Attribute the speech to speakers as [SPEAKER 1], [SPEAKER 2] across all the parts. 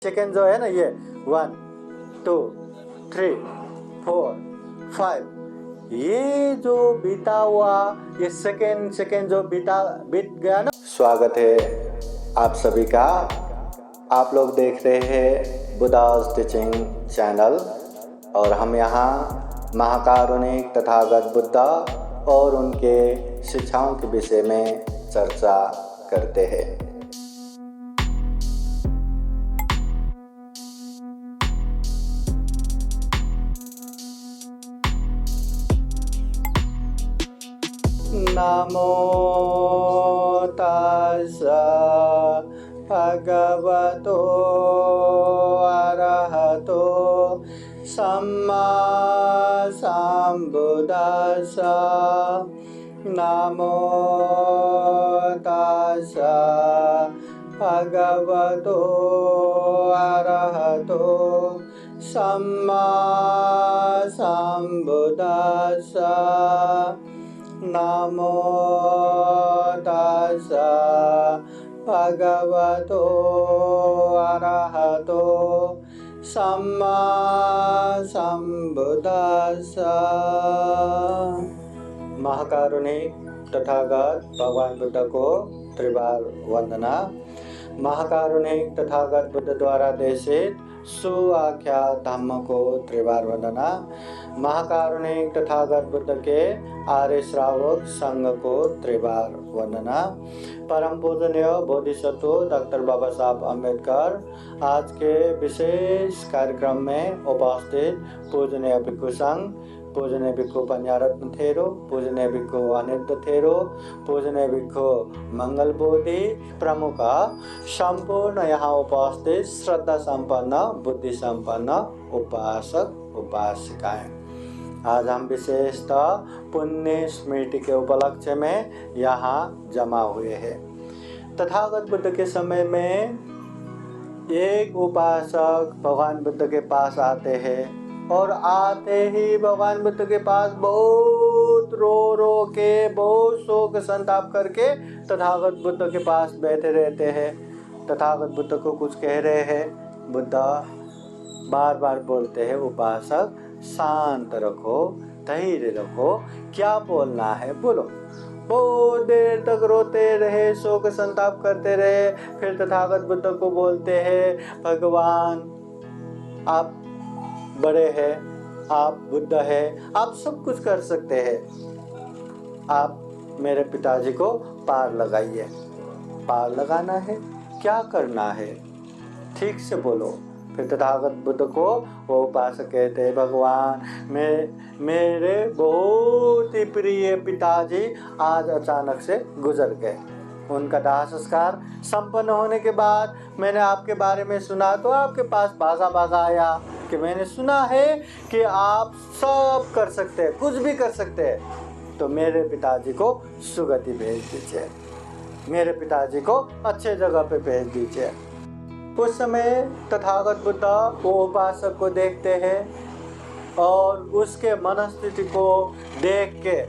[SPEAKER 1] Second जो है ना, ये 1 2 3 4 5, ये जो बीता हुआ ये सेकेंड जो बीत गया ना। स्वागत है आप सभी का। आप लोग देख रहे हैं बुद्धास टीचिंग चैनल और हम यहाँ महाकारुणिक तथागत बुद्धा और उनके शिक्षाओं के विषय में चर्चा करते हैं। नमो तस्सा भगवतो अरहतो सम्मा सम्बुद्दस्सा। नमो तस्सा भगवतो अरहतो सम्मा सम्बुद्दस्सा। नमो तस्सा भगवतो अरहतो सम्मा सम्बुद्दस्सा। महाकारुणिक तथागत भगवान बुद्ध को त्रिवार वंदना। महाकारुणिक तथागत बुद्ध द्वारा देशित सुआख्यात धम्म को त्रिवार वंदना। महाकारुणिक तथागत बुद्ध के आर्य श्रावक संघ को त्रिवार वंदना। परम पूजनीय बोधिसत्व डॉक्टर बाबा साहब अम्बेडकर आज के विशेष कार्यक्रम में उपस्थित पूजनीय भिक्षु संघ, पूजनीय भिक्षु पंजारत्न थेरो, पूजनीय भिक्षु अनिरुद्ध थेरो, पूजनीय भिक्षु मंगल बोधि प्रमुख संपूर्ण यहाँ उपस्थित श्रद्धा संपन्न बुद्धि संपन्न उपासक उपासिकाएं, आज हम विशेषतः पुण्य स्मृति के उपलक्ष्य में यहाँ जमा हुए हैं। तथागत बुद्ध के समय में एक उपासक भगवान बुद्ध के पास आते हैं और आते ही भगवान बुद्ध के पास बहुत रो के, बहुत शोक संताप करके तथागत बुद्ध के पास बैठे रहते हैं। तथागत बुद्ध को कुछ कह रहे हैं, बुद्ध बार बार बोलते हैं, उपासक शांत रखो, धैर्य रखो, क्या बोलना है बोलो। बहुत देर तक रोते रहे, शोक संताप करते रहे। फिर तथागत बुद्ध को बोलते हैं, भगवान आप बड़े हैं, आप बुद्ध हैं, आप सब कुछ कर सकते हैं, आप मेरे पिताजी को पार लगाइए। पार लगाना है, क्या करना है, ठीक से बोलो। फिर तथागत बुद्ध को वो उपासक कहते हैं, भगवान मेरे बहुत ही प्रिय पिताजी आज अचानक से गुजर गए। उनका दाह संस्कार संपन्न होने के बाद मैंने आपके बारे में सुना तो आपके पास भागा आया कि मैंने सुना है कि आप सब कर सकते हैं, कुछ भी कर सकते हैं, तो मेरे पिताजी को सुगति भेज दीजिए, मेरे पिताजी को अच्छे जगह पे भेज दीजिए। उस समय तथागत बुद्ध वो उपासक को देखते हैं और उसके मनस्थिति को देख के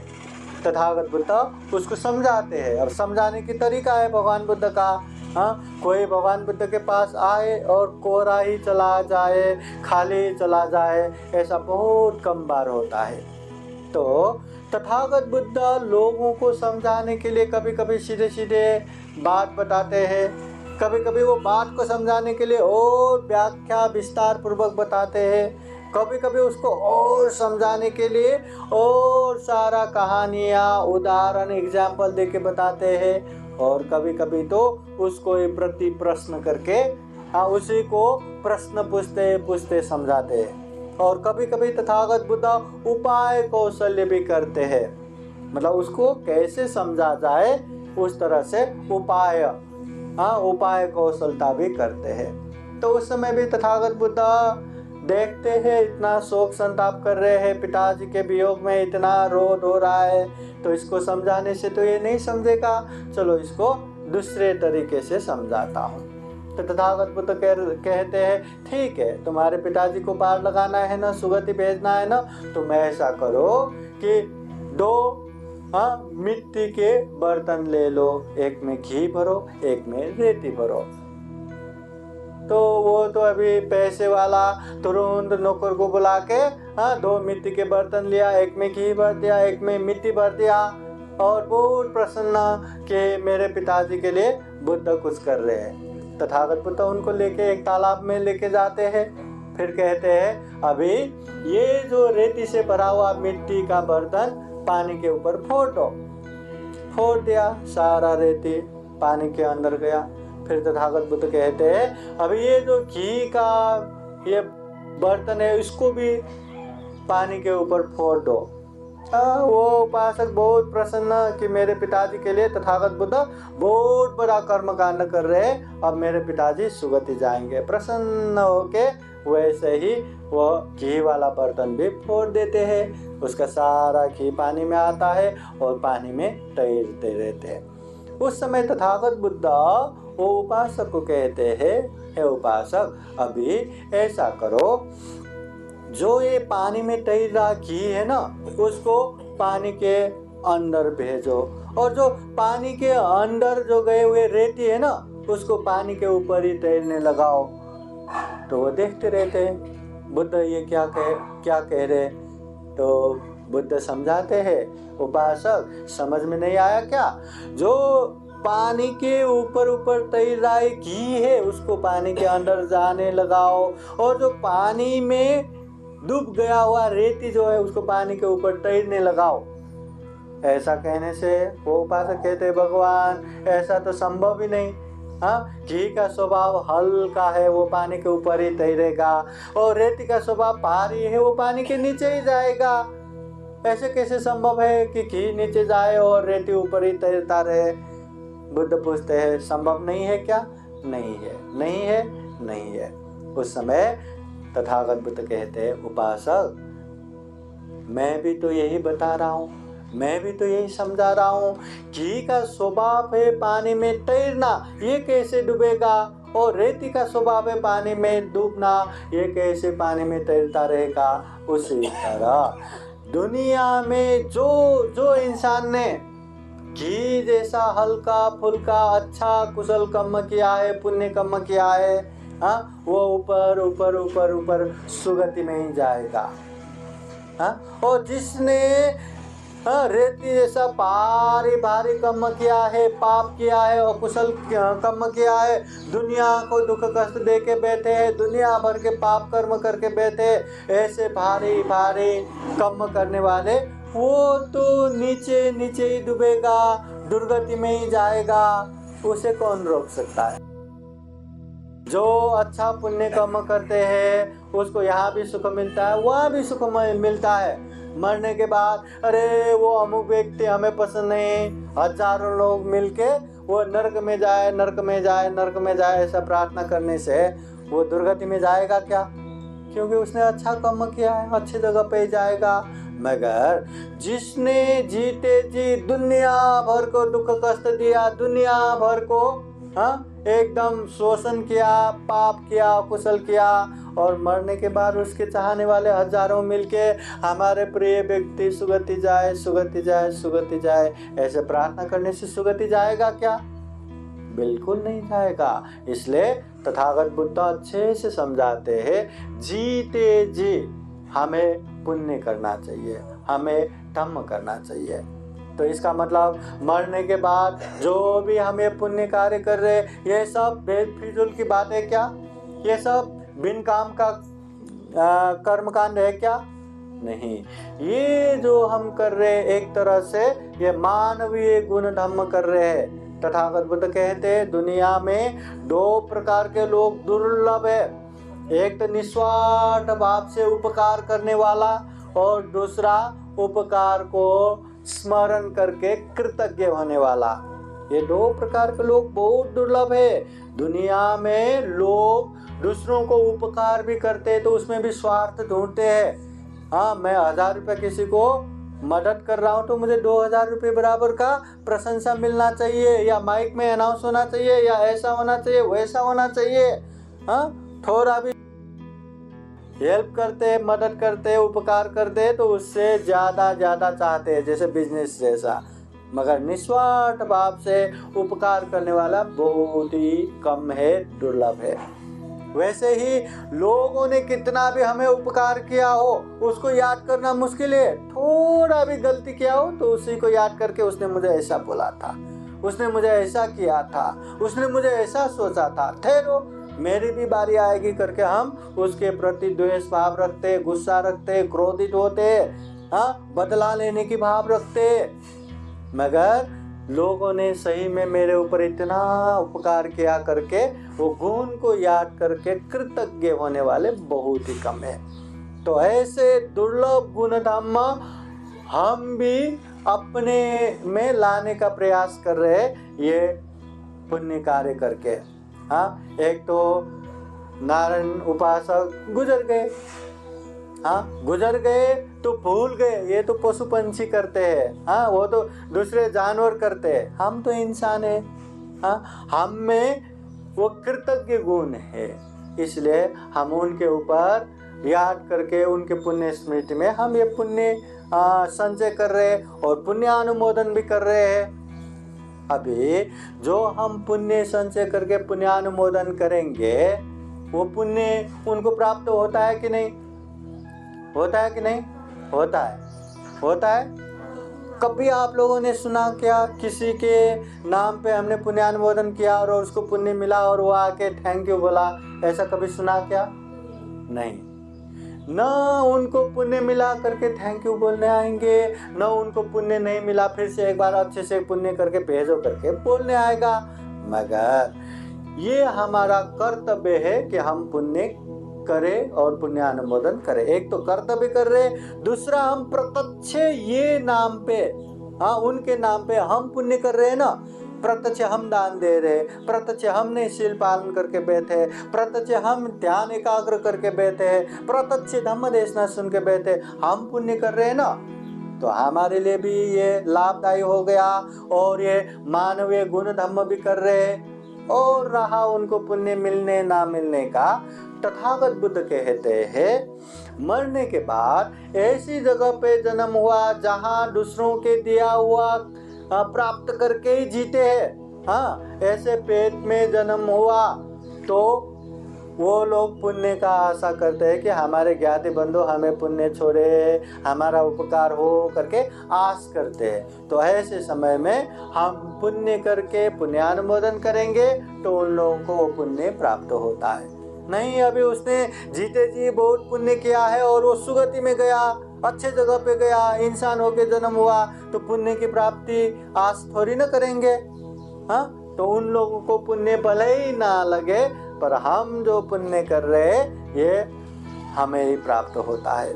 [SPEAKER 1] तथागत बुद्ध उसको समझाते हैं। अब समझाने की तरीका है भगवान बुद्ध का, कोई भगवान बुद्ध के पास आए और कोरा ही चला जाए, खाली चला जाए, ऐसा बहुत कम बार होता है। तो तथागत बुद्ध लोगों को समझाने के लिए कभी कभी सीधे सीधे बात बताते हैं, कभी कभी वो बात को समझाने के लिए और व्याख्या विस्तार पूर्वक बताते हैं, कभी कभी उसको और समझाने के लिए और सारा कहानियाँ उदाहरण एग्जाम्पल दे के बताते हैं, और कभी कभी तो उसको प्रति प्रश्न करके उसी को प्रश्न पूछते समझाते हैं। और कभी कभी तथागत बुद्ध उपाय कौशल्य भी करते हैं, मतलब उसको कैसे समझा जाए उस तरह से उपाय कौशलता भी करते हैं। तो उस समय भी तथागत बुद्ध देखते हैं इतना शोक संताप कर रहे हैं, पिताजी के वियोग में इतना रो रहा है, तो इसको समझाने से तो ये नहीं समझेगा, चलो इसको दूसरे तरीके से समझाता हूँ। तो तथागत बुद्ध कहते हैं, ठीक है, तुम्हारे पिताजी को पार लगाना है ना, सुगति भेजना है ना, तो मैं ऐसा करो कि 2 मिट्टी के बर्तन ले लो, एक में घी भरो, एक में रेती भरो। तो वो तो अभी पैसे वाला तुरंत नौकर को बुला के 2 मिट्टी के बर्तन लिया, एक में घी भर दिया, एक में मिट्टी भर दिया और बहुत प्रसन्न कि मेरे पिताजी के लिए बुद्ध कुछ कर रहे हैं। तथागत बुद्ध उनको लेके एक तालाब में लेके जाते हैं। फिर कहते हैं अभी ये जो रेती से भरा हुआ मिट्टी का बर्तन पानी के ऊपर फोड़ दो। फोड़ दिया, सारा रेती पानी के अंदर गया। फिर तथागत बुद्ध कहते हैं अभी ये जो घी का ये बर्तन है इसको भी पानी के ऊपर फोड़ दो। वो उपासक बहुत प्रसन्न कि मेरे पिताजी के लिए तथागत बुद्ध बहुत बड़ा कर्म कांड कर रहे हैं, अब मेरे पिताजी सुगति जाएंगे। प्रसन्न होके वैसे ही वो घी वाला बर्तन भी फोड़ देते हैं। उसका सारा घी पानी में आता है और पानी में तैरते रहते हैं। उस समय तथागत बुद्ध वो उपासक को कहते हैं, हे उपासक अभी ऐसा करो, जो ये पानी में तैर रहा घी है ना उसको पानी के अंदर भेजो, और जो पानी के अंदर जो गए हुए रेती है ना उसको पानी के ऊपर ही तैरने लगाओ। तो वो देखते रहते हैं बुद्ध ये क्या कह रहे। तो बुद्ध समझाते हैं उपासक समझ में नहीं आया क्या, जो पानी के ऊपर तैर रहा है घी है उसको पानी के अंदर जाने लगाओ, और जो पानी में डूब गया हुआ रेती जो है उसको पानी के ऊपर तैरने लगाओ। ऐसा कहने से वो उपासक कहते हैं भगवान ऐसा तो संभव ही नहीं। घी का स्वभाव हल्का है, वो पानी के ऊपर ही तैरेगा, और रेती का स्वभाव भारी है, वो पानी के नीचे ही जाएगा। ऐसे कैसे संभव है कि घी नीचे जाए और रेती ऊपर ही तैरता रहे। बुद्ध पूछते हैं संभव नहीं है क्या? नहीं है। उस समय तथागत बुद्ध कहते हैं उपासक मैं भी तो यही बता रहा हूँ, मैं भी तो यही समझा रहा हूँ। घी का स्वभाव है पानी में तैरना, ये कैसे डूबेगा, और रेती का स्वभाव है पानी में डूबना, ये कैसे पानी में तैरता रहेगा। उसी तरह दुनिया में जो इंसान ने घी जैसा हल्का फुल्का अच्छा कुशल कर्म किया है, पुण्य कर्म किया है, वो ऊपर सुगति में ही जाएगा। और जिसने रेती जैसा भारी कर्म किया है, पाप किया है और कुशल कर्म किया है, दुनिया को दुख कष्ट दे के बैठे हैं, दुनिया भर के पाप कर्म करके बैठे, ऐसे भारी कर्म करने वाले वो तो नीचे ही डूबेगा, दुर्गति में ही जाएगा। उसे कौन रोक सकता है? जो अच्छा पुण्य कर्म करते हैं उसको यहाँ भी सुख मिलता है, वहाँ भी सुख मिलता है। मरने के बाद अरे वो अमुक व्यक्ति हमें पसंद नहीं, हजारों लोग मिलके वो नरक में जाए ऐसा प्रार्थना करने से वो दुर्गति में जाएगा क्या? क्योंकि उसने अच्छा कर्म किया है, अच्छी जगह पे जाएगा। मगर जिसने जीते जी दुनिया भर को दुख कष्ट दिया, दुनिया भर को एकदम शोषण किया, पाप किया, कुशल किया, और मरने के बाद उसके चाहने वाले हजारों मिलके हमारे प्रिय व्यक्ति सुगति जाए ऐसे प्रार्थना करने से सुगति जाएगा क्या? बिल्कुल नहीं जाएगा। इसलिए तथागत बुद्ध अच्छे से समझाते हैं जीते जी हमें पुण्य करना चाहिए, हमें धम्म करना चाहिए। तो इसका मतलब मरने के बाद जो भी हमें पुण्य कार्य कर रहे ये सब बेफिजूल की बात है क्या? ये सब बिन काम का कर्म कांड है क्या? नहीं, ये जो हम कर रहे एक तरह से ये मानवीय गुण धम्म कर रहे हैं। तथागत बुद्ध कहते हैं दुनिया में 2 प्रकार के लोग दुर्लभ है, एक तो निस्वार्थ भाव से उपकार करने वाला, और दूसरा उपकार को स्मरण करके कृतज्ञ होने वाला। ये 2 प्रकार के लोग बहुत दुर्लभ है। दुनिया में लोग दूसरों को उपकार भी करते हैं तो उसमें भी स्वार्थ ढूंढते हैं। मैं 1000 रुपये किसी को मदद कर रहा हूँ तो मुझे 2000 रुपये बराबर का प्रशंसा मिलना चाहिए, या माइक में अनाउंस होना चाहिए, या ऐसा होना चाहिए, वैसा होना चाहिए। थोड़ा भी हेल्प करते, मदद करते, उपकार करते तो उससे ज़्यादा चाहते हैं, जैसे बिजनेस जैसा। मगर निस्वार्थ भाव से उपकार करने वाला बहुत ही कम है, दुर्लभ है। वैसे ही लोगों ने कितना भी हमें उपकार किया हो उसको याद करना मुश्किल है। थोड़ा भी गलती किया हो तो उसी को याद करके उसने मुझे ऐसा बोला था, उसने मुझे ऐसा किया था, उसने मुझे ऐसा सोचा था, ठहरो मेरी भी बारी आएगी करके हम उसके प्रति द्वेष भाव रखते, गुस्सा रखते, क्रोधित होते, हाँ, बदला लेने की भाव रखते। मगर लोगों ने सही में मेरे ऊपर इतना उपकार किया करके वो गुण को याद करके कृतज्ञ होने वाले बहुत ही कम है। तो ऐसे दुर्लभ गुण धर्म हम भी अपने में लाने का प्रयास कर रहे हैं ये पुण्य कार्य करके। हाँ, एक तो नारायण उपासक गुजर गए, हाँ, गुजर गए तो भूल गए, ये तो पशु पंछी करते हैं, हाँ, वो तो दूसरे जानवर करते हैं, हम तो इंसान है। हाँ, हम में वो कृतज्ञ गुण है, इसलिए हम उनके ऊपर याद करके उनके पुण्य स्मृति में हम ये पुण्य संचय कर रहे हैं और पुण्य अनुमोदन भी कर रहे हैं। अभी जो हम पुण्य संचय करके पुण्यानुमोदन करेंगे वो पुण्य उनको प्राप्त होता है कि नहीं? होता है कि नहीं? होता है, होता है। कभी आप लोगों ने सुना क्या किसी के नाम पे हमने पुण्यानुमोदन किया और उसको पुण्य मिला और वो आके थैंक यू बोला? ऐसा कभी सुना क्या? नहीं। न उनको पुण्य मिला करके थैंक यू बोलने आएंगे, न उनको पुण्य नहीं मिला फिर से एक बार अच्छे से पुण्य करके भेजो करके बोलने आएगा। मगर ये हमारा कर्तव्य है कि हम पुण्य करें और पुण्यानुमोदन करें। एक तो कर्तव्य कर रहे, दूसरा हम प्रत्यक्ष ये नाम पे, हाँ, उनके नाम पे हम पुण्य कर रहे हैं ना। प्रत्यक्ष हम दान दे रहे, प्रत्यक्ष हमने शील पालन करके बैठे, प्रत्यक्ष हम ध्यान एकाग्र करके बैठे, प्रत्यक्ष धम्म देशना सुन के बैठे, हम पुण्य कर रहे हैं ना। तो हमारे लिए भी ये लाभदायी हो गया और ये मानवीय गुण धम्म भी कर रहे। और रहा उनको पुण्य मिलने ना मिलने का, तथागत बुद्ध कहते हैं मरने के बाद ऐसी जगह पे जन्म हुआ जहाँ दूसरों के दिया हुआ प्राप्त करके ही जीते हैं। हाँ, ऐसे पेट में जन्म हुआ तो वो लोग पुण्य का आशा करते हैं कि हमारे ज्ञाति बंधु हमें पुण्य छोड़े, हमारा उपकार हो करके आस करते हैं। तो ऐसे समय में हम पुण्य करके पुण्यानुमोदन करेंगे तो उन लोगों को वो पुण्य प्राप्त होता है। नहीं, अभी उसने जीते जी बहुत पुण्य किया है और वो सुगति में गया, अच्छे जगह पे गया, इंसान होके जन्म हुआ, तो पुण्य की प्राप्ति आस थोड़ी ना करेंगे। हाँ, तो उन लोगों को पुण्य भले ही ना लगे पर हम जो पुण्य कर रहे हैं ये हमें ही प्राप्त होता है।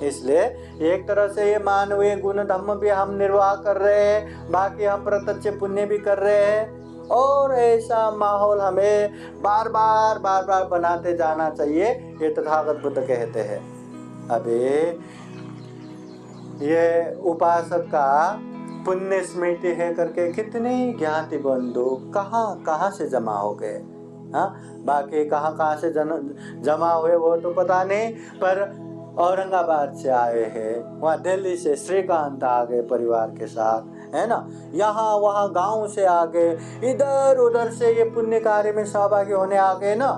[SPEAKER 1] इसलिए एक तरह से ये मानवीय गुण धर्म भी हम निर्वाह कर रहे हैं, बाकी हम प्रत्यक्ष पुण्य भी कर रहे हैं। और ऐसा माहौल हमें बार बार बनाते जाना चाहिए, ये तथागत बुद्ध कहते हैं। अभी ये उपासक का पुण्य स्मृति है करके कितने ज्ञाति बंधु कहाँ से जमा हो गए। हाँ, बाकी कहाँ से जमा हुए वो तो पता नहीं, पर औरंगाबाद से आए हैं, वहाँ दिल्ली से श्रीकांत आ गए परिवार के साथ, है ना, यहाँ वहाँ गांव से आ गए, इधर उधर से ये पुण्य कार्य में सहभागी होने आ गए ना।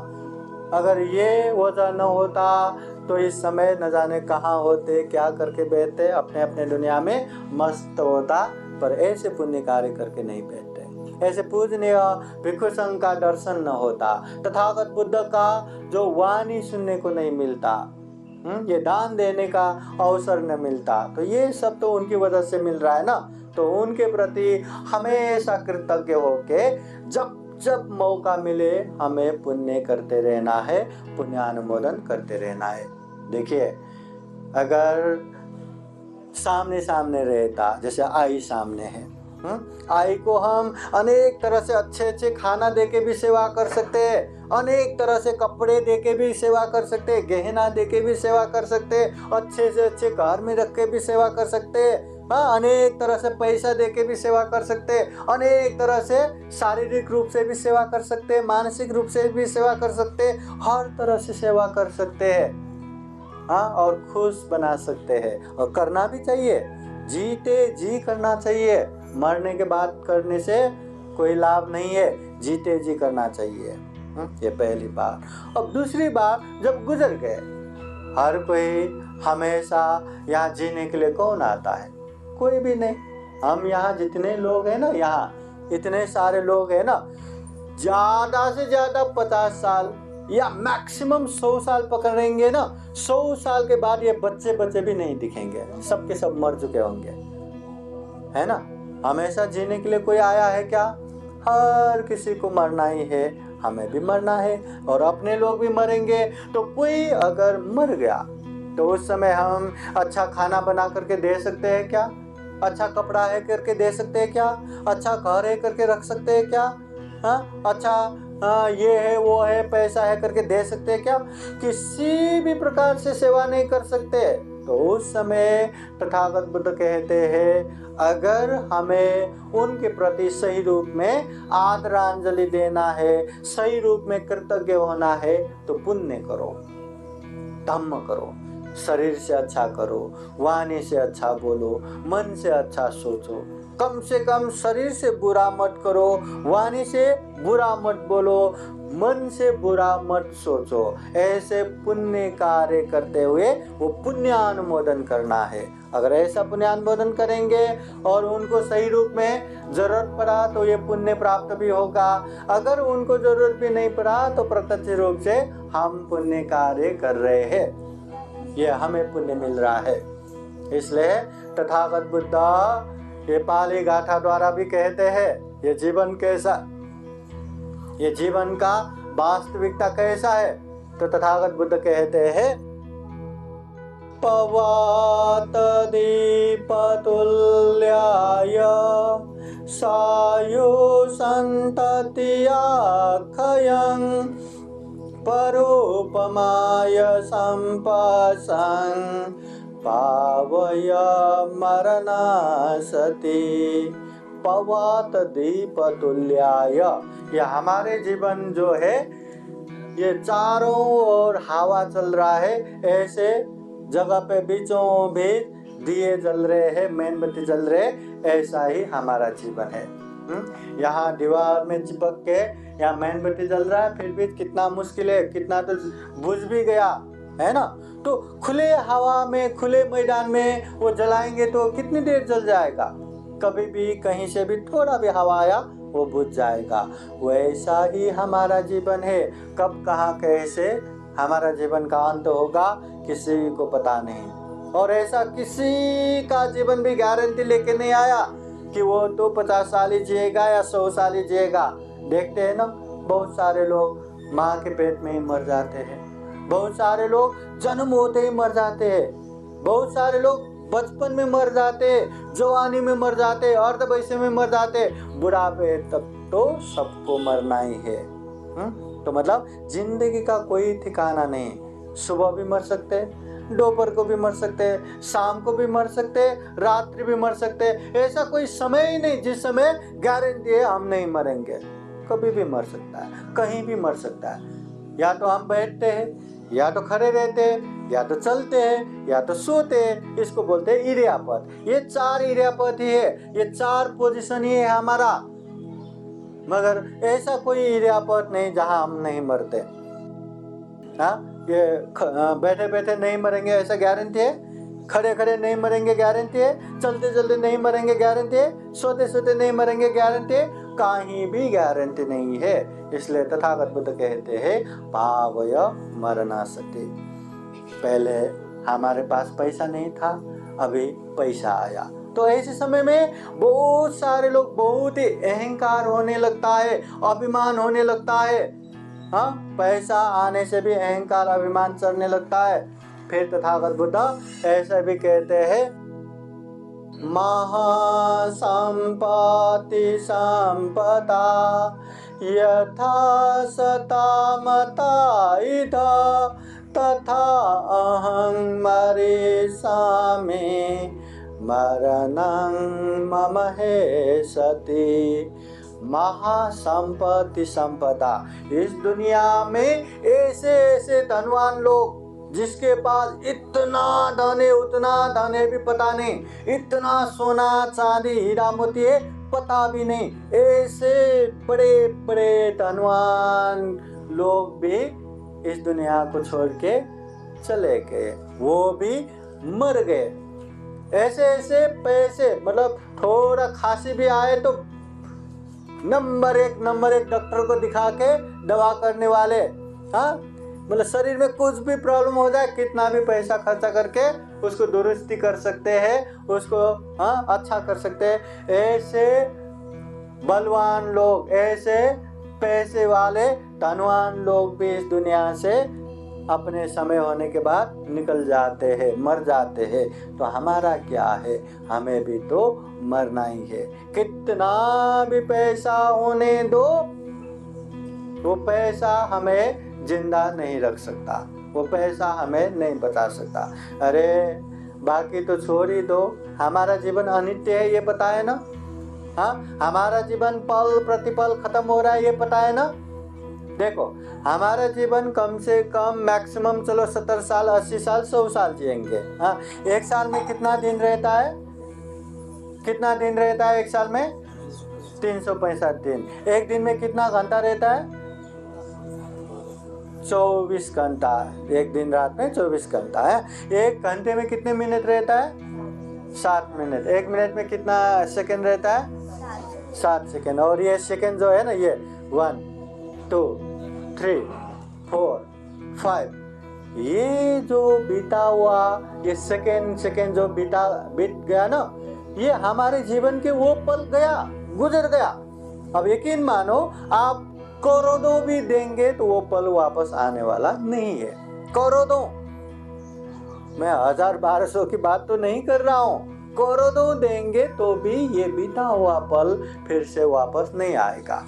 [SPEAKER 1] अगर ये वजह न होता तो इस समय न जाने कहाँ होते, क्या करके बैठते, अपने अपने दुनिया में मस्त होता। पर ऐसे पुण्य कार्य करके नहीं बैठते, ऐसे पूजनीय भिक्षु संघ का दर्शन न होता, तथागत बुद्ध का जो वाणी सुनने को नहीं मिलता, ये दान देने का अवसर न मिलता। तो ये सब तो उनकी वजह से मिल रहा है ना। तो उनके प्रति हमेशा कृतज्ञ होके जब जब मौका मिले हमें पुण्य करते रहना है, पुण्यानुमोदन करते रहना है। देखिए, अगर सामने सामने रहता, जैसे आई सामने है, आई को हम अनेक तरह से अच्छे खाना देके भी सेवा कर सकते हैं, अनेक तरह से कपड़े देके भी सेवा कर सकते हैं, गहना देके भी सेवा कर सकते हैं, अच्छे से अच्छे घर में रख के भी सेवा कर सकते हैं। हाँ, अनेक तरह से पैसा देके भी सेवा कर सकते हैं, अनेक तरह से शारीरिक रूप से भी सेवा कर सकते हैं, मानसिक रूप से भी सेवा कर सकते हैं, हर तरह से सेवा कर सकते हैं। हाँ, और खुश बना सकते हैं, और करना भी चाहिए, जीते जी करना चाहिए। मरने के बाद करने से कोई लाभ नहीं है, जीते जी करना चाहिए। ये पहली बार। अब दूसरी बार जब गुजर गए, हर कोई हमेशा यहाँ जीने के लिए कौन आता है? कोई भी नहीं। हम यहाँ जितने लोग हैं ना, यहाँ इतने सारे लोग हैं ना, ज़्यादा से ज़्यादा 50 साल या मैक्सिमम 100 साल पकड़ेंगे ना। 100 साल के बाद ये बच्चे भी नहीं दिखेंगे, सबके सब मर चुके होंगे, है ना। हमेशा जीने के लिए कोई आया है क्या? हर किसी को मरना ही है, हमें भी मरना है और अपने लोग भी मरेंगे। तो कोई अगर मर गया तो उस समय हम अच्छा खाना बना करके दे सकते हैं क्या? अच्छा कपड़ा है करके दे सकते हैं क्या? अच्छा घर है करके रख सकते हैं क्या? अच्छा ये है वो है पैसा है करके दे सकते हैं क्या? किसी भी प्रकार से सेवा नहीं कर सकते। तो उस समय तथागत बुद्ध कहते हैं, अगर हमें उनके प्रति सही रूप में आदरांजलि देना है, सही रूप में कृतज्ञ होना है, तो पुण्य करो, धम्म करो, शरीर से अच्छा करो, वाणी से अच्छा बोलो, मन से अच्छा सोचो। कम से कम शरीर से बुरा मत करो, वाणी से बुरा मत बोलो, मन से बुरा मत सोचो। ऐसे पुण्य कार्य करते हुए वो पुण्यानुमोदन करना है। अगर ऐसा पुण्यानुमोदन करेंगे और उनको सही रूप में जरूरत पड़ा तो ये पुण्य प्राप्त भी होगा। अगर उनको जरूरत भी नहीं पड़ा तो प्रत्यक्ष रूप से हम पुण्य कार्य कर रहे हैं, ये हमें पुण्य मिल रहा है। इसलिए तथागत बुद्ध ये पाली गाथा द्वारा भी कहते हैं, ये जीवन कैसा, ये जीवन का वास्तविकता कैसा है। तो तथागत बुद्ध कहते हैं, पवात दीप तुल्याय सायो संततिया खयं परोपमाय संपासं पावय मरणासति। पवात दीप तुल्याय, ये हमारे जीवन जो है ये चारों ओर हवा चल रहा है, ऐसे जगह पे बीचों बीच दिए जल रहे हैं, मेणबत्ती जल रहे, ऐसा ही हमारा जीवन है। यहाँ दीवार में चिपक के यहाँ मेणबत्ती जल रहा है, फिर भी कितना मुश्किल है, कितना तो बुझ भी गया है ना। तो खुले हवा में, खुले मैदान में वो जलाएंगे तो कितनी देर जल जाएगा? कभी भी कहीं से भी थोड़ा भी हवा आया वो बुझ जाएगा। वैसा ही हमारा जीवन है। कब कहाँ कैसे हमारा जीवन का अंत होगा किसी को पता नहीं। और ऐसा किसी का जीवन भी गारंटी लेके नहीं आया कि वो तो 50 साल ही जिएगा या 100 साल ही जिएगा। देखते हैं ना, बहुत सारे लोग माँ के पेट में ही मर जाते हैं, बहुत सारे लोग जन्म होते ही मर जाते हैं, बहुत सारे लोग बचपन में मर जाते, जवानी में मर जाते, अर्धवयस्क में मर जाते, बुढ़ापे तक तो सबको मरना ही है। तो मतलब जिंदगी का कोई ठिकाना नहीं। सुबह भी मर सकते, दोपहर को भी मर सकते, शाम को भी मर सकते, रात्रि भी मर सकते। ऐसा कोई समय ही नहीं जिस समय गारंटी है हम नहीं मरेंगे। कभी भी मर सकता है, कहीं भी मर सकता है। या तो हम बैठते हैं, या तो खड़े रहते हैं, या तो चलते हैं, या तो सोते हैं। इसको बोलते हैं इरियापत। ये 4 इरियापत ही है, ये 4 पोजीशन ही है हमारा। मगर ऐसा कोई इरियापत नहीं जहां हम नहीं मरते। ये बैठे बैठे नहीं मरेंगे ऐसा गारंटी है, खड़े खड़े नहीं मरेंगे गारंटी है, चलते चलते नहीं मरेंगे गारंटी है, सोते सोते नहीं मरेंगे गारंटी है, कहीं भी गारंटी नहीं है। इसलिए तथागत बुद्ध कहते हैं, पावय मरणासति। पहले हमारे पास पैसा नहीं था, अभी पैसा आया, तो ऐसे समय में बहुत सारे लोग बहुत ही अहंकार होने लगता है, अभिमान होने लगता है। पैसा आने से भी अहंकार अभिमान चढ़ने लगता है। फिर तथागत बुद्ध ऐसे भी कहते हैं, महासंपत्ति संपदा यथा सता मता इधा तथा अहं मरीषामि मरणं मम हे सति। महासंपत्ति संपदा, इस दुनिया में ऐसे ऐसे धनवान लोग जिसके पास इतना धन है, उतना धन है भी पता नहीं, इतना सोना चांदी हीरा मोती है पता भी नहीं, ऐसे बड़े बड़े धनवान लोग भी इस दुनिया को छोड़ के चले गए, वो भी मर गए। ऐसे ऐसे पैसे, मतलब थोड़ा खांसी भी आए तो नंबर एक डॉक्टर को दिखा के दवा करने वाले, हाँ, मतलब शरीर में कुछ भी प्रॉब्लम हो जाए कितना भी पैसा खर्चा करके उसको दुरुस्ती कर सकते हैं, उसको हाँ अच्छा कर सकते हैं। ऐसे बलवान लोग, ऐसे पैसे वाले धनवान लोग भी इस दुनिया से अपने समय होने के बाद निकल जाते हैं, मर जाते हैं। तो हमारा क्या है, हमें भी तो मरना ही है। कितना भी पैसा होने दो, वो पैसा हमें जिंदा नहीं रख सकता, वो पैसा हमें नहीं बचा सकता। अरे बाकी तो छोड़ ही दो, हमारा जीवन अनित्य है ये पता है ना, हाँ, हमारा जीवन पल प्रतिपल खत्म हो रहा है ये पता है ना। देखो हमारा जीवन कम से कम मैक्सिमम चलो 70 साल 80 साल 100 साल जिएंगे, हाँ। एक साल में कितना दिन रहता है, कितना दिन रहता है एक साल में? 365 दिन। एक दिन में कितना घंटा रहता है? 24 घंटा। एक दिन रात में 24 घंटा है। एक घंटे में कितने मिनट रहता है? 7 मिनट। एक मिनट में कितना सेकंड रहता है? 7 सेकंड। और ये सेकंड जो है ना, ये 1 2 3 4 5, ये जो बीता हुआ ये सेकंड जो बीत गया ना, ये हमारे जीवन के वो पल गया, गुजर गया। अब यकीन मानो आप करोड़ों भी देंगे तो वो पल वापस आने वाला नहीं है। करोड़ों, मैं 1000-1200 की बात तो नहीं कर रहा हूँ, करोड़ों देंगे तो भी ये बीता हुआ पल फिर से वापस नहीं आएगा।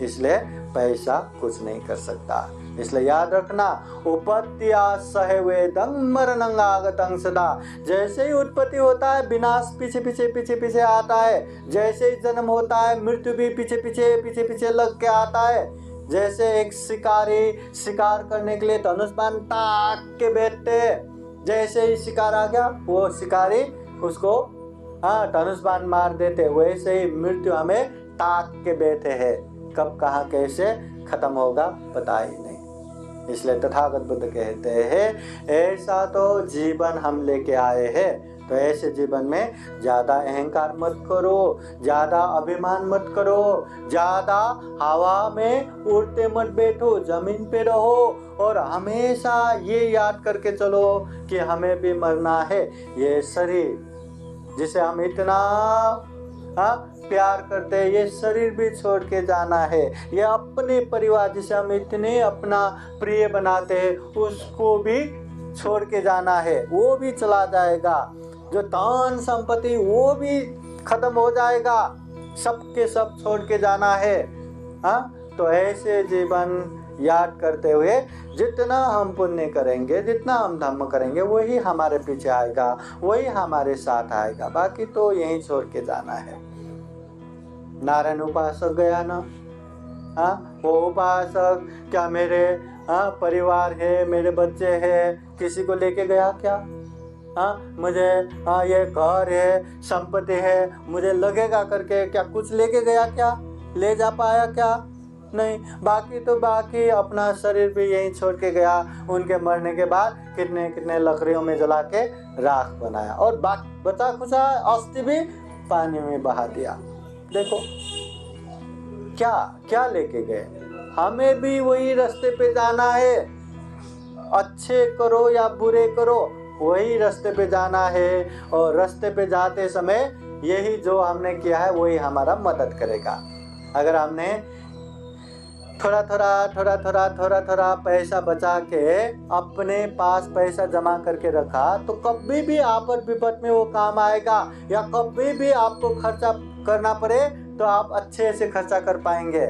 [SPEAKER 1] इसलिए पैसा कुछ नहीं कर सकता। इसलिए याद रखना, उपत्या सहवेदं मरणं आगतं सदा। जैसे ही उत्पत्ति होता है विनाश पीछे पीछे आता है, जैसे ही जन्म होता है मृत्यु भी पीछे लग के आता है। जैसे एक शिकारी शिकार करने के लिए धनुष बाण ताक के बैठते, जैसे ही शिकार आ गया वो शिकारी उसको हाँ धनुष बाण मार देते, वैसे ही मृत्यु हमें ताक के बैठे है। कब कहाँ कैसे खत्म होगा पता ही नहीं। इसलिए तथागत बुद्ध कहते हैं ऐसा तो जीवन हम लेके आए हैं, तो ऐसे जीवन में ज़्यादा अहंकार मत करो, ज़्यादा अभिमान मत करो, ज़्यादा हवा में उड़ते मत बैठो, जमीन पे रहो और हमेशा ये याद करके चलो कि हमें भी मरना है। ये शरीर जिसे हम इतना प्यार करते हैं, ये शरीर भी छोड़ के जाना है। ये अपने परिवार जिसे हम इतने अपना प्रिय बनाते हैं उसको भी छोड़ के जाना है, वो भी चला जाएगा। जो धन संपत्ति वो भी खत्म हो जाएगा, सबके सब छोड़ के जाना है। तो ऐसे जीवन याद करते हुए जितना हम पुण्य करेंगे, जितना हम धर्म करेंगे, वही हमारे पीछे आएगा, वही हमारे साथ आएगा। बाकी तो यहीं छोड़ के जाना है। नारायण उपासक गया ना, वो उपासक क्या मेरे परिवार है, मेरे बच्चे हैं, किसी को लेके गया क्या? मुझे ये घर है, संपत्ति है, मुझे लगेगा करके क्या कुछ लेके गया क्या? ले जा पाया क्या? नहीं। बाकी तो बाकी अपना शरीर भी यहीं छोड़ के गया। उनके मरने के बाद कितने लकड़ियों में जला के राख बनाया और बचा खुचा अस्थि भी पानी में बहा दिया। देखो क्या क्या लेके गए। हमें भी वही रास्ते पे जाना है, अच्छे करो या बुरे करो, वही रास्ते पे जाना है। और रास्ते पे जाते समय यही जो हमने किया है वही हमारा मदद करेगा। अगर हमने थोड़ा पैसा बचा के अपने पास पैसा जमा करके रखा तो कभी भी आपद विपद में वो काम आएगा, या कभी भी आपको खर्चा करना पड़े तो आप अच्छे से खर्चा कर पाएंगे।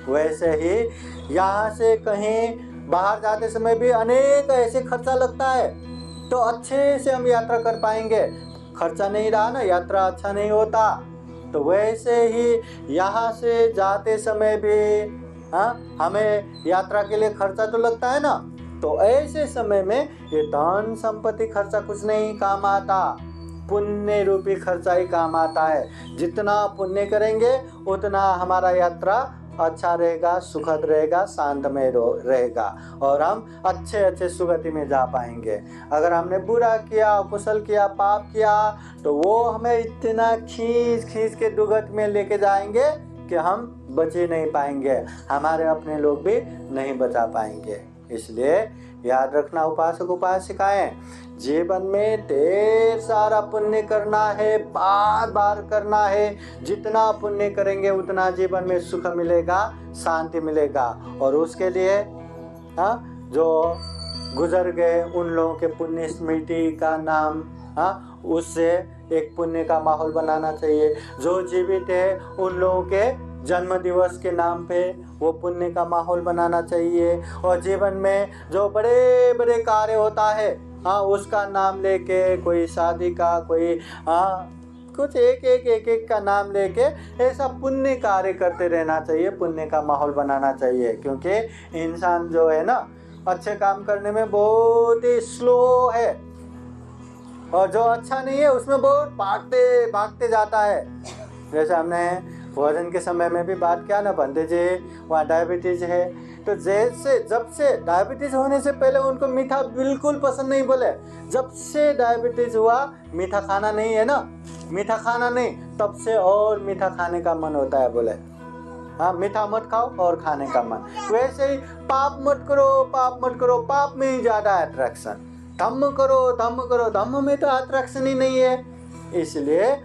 [SPEAKER 1] वैसे ही यहाँ से कहीं बाहर जाते समय भी अनेक ऐसे खर्चा लगता है, तो अच्छे से हम यात्रा कर पाएंगे। खर्चा नहीं रहा ना, यात्रा अच्छा नहीं होता। तो वैसे ही यहाँ से जाते समय भी हमें यात्रा के लिए खर्चा तो लगता है ना। तो ऐसे समय में ये धन संपत्ति खर्चा कुछ नहीं काम आता, पुण्य रूपी खर्चा ही काम आता है। जितना पुण्य करेंगे उतना हमारा यात्रा अच्छा रहेगा, सुखद रहेगा, शांतमय रहेगा और हम अच्छे सुगति में जा पाएंगे। अगर हमने बुरा किया, कुशल किया, पाप किया तो वो हमें इतना खींच के दुर्गति में लेके जाएंगे कि हम बच ही नहीं पाएंगे, हमारे अपने लोग भी नहीं बचा पाएंगे। इसलिए याद रखना उपासक उपासिकाएं, जीवन में ढेर सारा पुण्य करना है, बार बार करना है। जितना पुण्य करेंगे उतना जीवन में सुख मिलेगा, शांति मिलेगा। और उसके लिए जो गुजर गए उन लोगों के पुण्य स्मृति का नाम उससे एक पुण्य का माहौल बनाना चाहिए। जो जीवित है उन लोगों के जन्म दिवस के नाम पे वो पुण्य का माहौल बनाना चाहिए। और जीवन में जो बड़े बड़े कार्य होता है उसका नाम लेके, कोई शादी का, कोई कुछ एक का नाम लेके ऐसा पुण्य कार्य करते रहना चाहिए, पुण्य का माहौल बनाना चाहिए। क्योंकि इंसान जो है ना अच्छे काम करने में बहुत ही स्लो है और जो अच्छा नहीं है उसमें बहुत भागते जाता है। जैसे हमने भोजन के समय में भी बात किया ना, बंदे जी वहाँ डायबिटीज है, तो जब से डायबिटीज होने से पहले उनको मीठा बिल्कुल पसंद नहीं, बोले जब से डायबिटीज हुआ मीठा खाना नहीं है ना, मीठा खाना नहीं, तब से और मीठा खाने का मन होता है। बोले मीठा मत खाओ और खाने का मन। वैसे ही पाप मत करो, पाप में ही ज़्यादा अट्रैक्शन। धम्म करो, धम्म में तो अट्रैक्शन ही नहीं है। इसलिए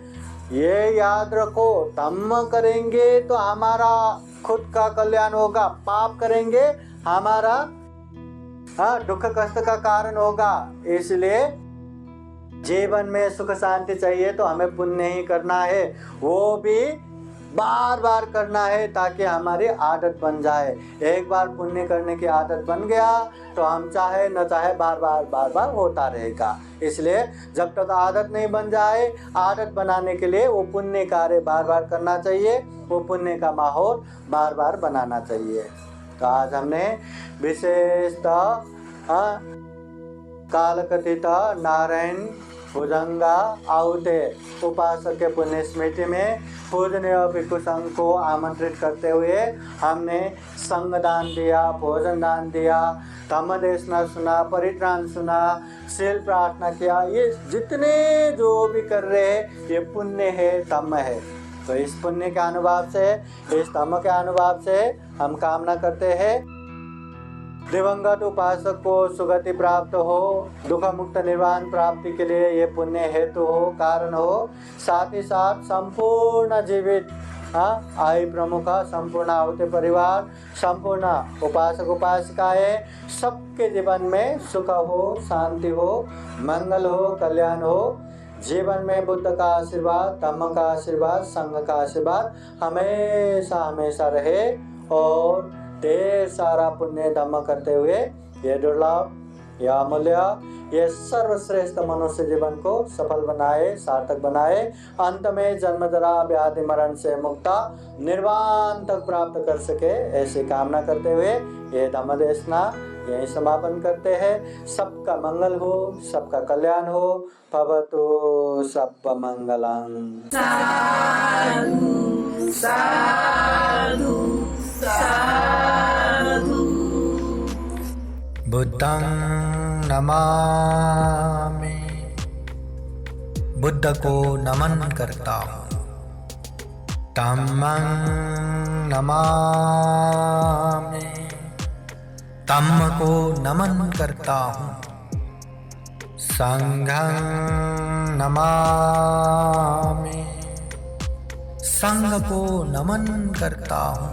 [SPEAKER 1] ये याद रखो, धम्म करेंगे तो हमारा खुद का कल्याण होगा, पाप करेंगे हमारा दुख कष्ट का कारण होगा। इसलिए जीवन में सुख शांति चाहिए तो हमें पुण्य ही करना है, वो भी बार बार करना है ताकि हमारी आदत बन जाए। एक बार पुण्य करने की आदत बन गया तो हम चाहे न चाहे बार बार होता रहेगा। इसलिए जब तक आदत नहीं बन जाए, आदत बनाने के लिए वो पुण्य कार्य बार बार करना चाहिए, वो पुण्य का माहौल बार बार बनाना चाहिए। तो आज हमने विशेषतः कालकथित नारायण भुजंगा आहुते उपासक के पुण्य स्मृति में पूजनीय भिक्षु संघ को आमंत्रित करते हुए हमने संग दान दिया, भोजन दान दिया, धम्म देशना सुना, परित्राण सुना, शील प्रार्थना किया। ये जितने जो भी कर रहे हैं ये पुण्य है, धम्म है। तो इस पुण्य के अनुभव से, इस धम्म के अनुभव से हम कामना करते हैं दिवंगत उपासक को सुगति प्राप्त हो, दुख मुक्त निर्वाण प्राप्ति के लिए ये पुण्य हेतु हो, कारण हो। साथ ही साथ संपूर्ण जीवित आई प्रमुख, संपूर्ण आहुति परिवार, संपूर्ण उपासक उपासिकाएं, सबके जीवन में सुख हो, शांति हो, मंगल हो, कल्याण हो। जीवन में बुद्ध का आशीर्वाद, धम्म का आशीर्वाद, संघ का आशीर्वाद हमेशा रहे और ढेर सारा पुण्य धम्म करते हुए ये दुर्लभ, यह अमूल्य, ये सर्वश्रेष्ठ मनुष्य जीवन को सफल बनाए, सार्थक बनाए। अंत में जन्म जरा व्याधि मरण से मुक्ता निर्वाण तक प्राप्त कर सके, ऐसी कामना करते हुए ये धम्म देशना यही समापन करते हैं। सबका मंगल हो, सबका कल्याण हो। भवतु सब मंगलम्।
[SPEAKER 2] साधु साधु साधु।
[SPEAKER 1] बुद्धं नमामि, बुद्ध को नमन करता हूँ। धम्मं नमामि, धम्म को नमन करता हूँ। संघं नमामि, संघ को नमन करता हूँ।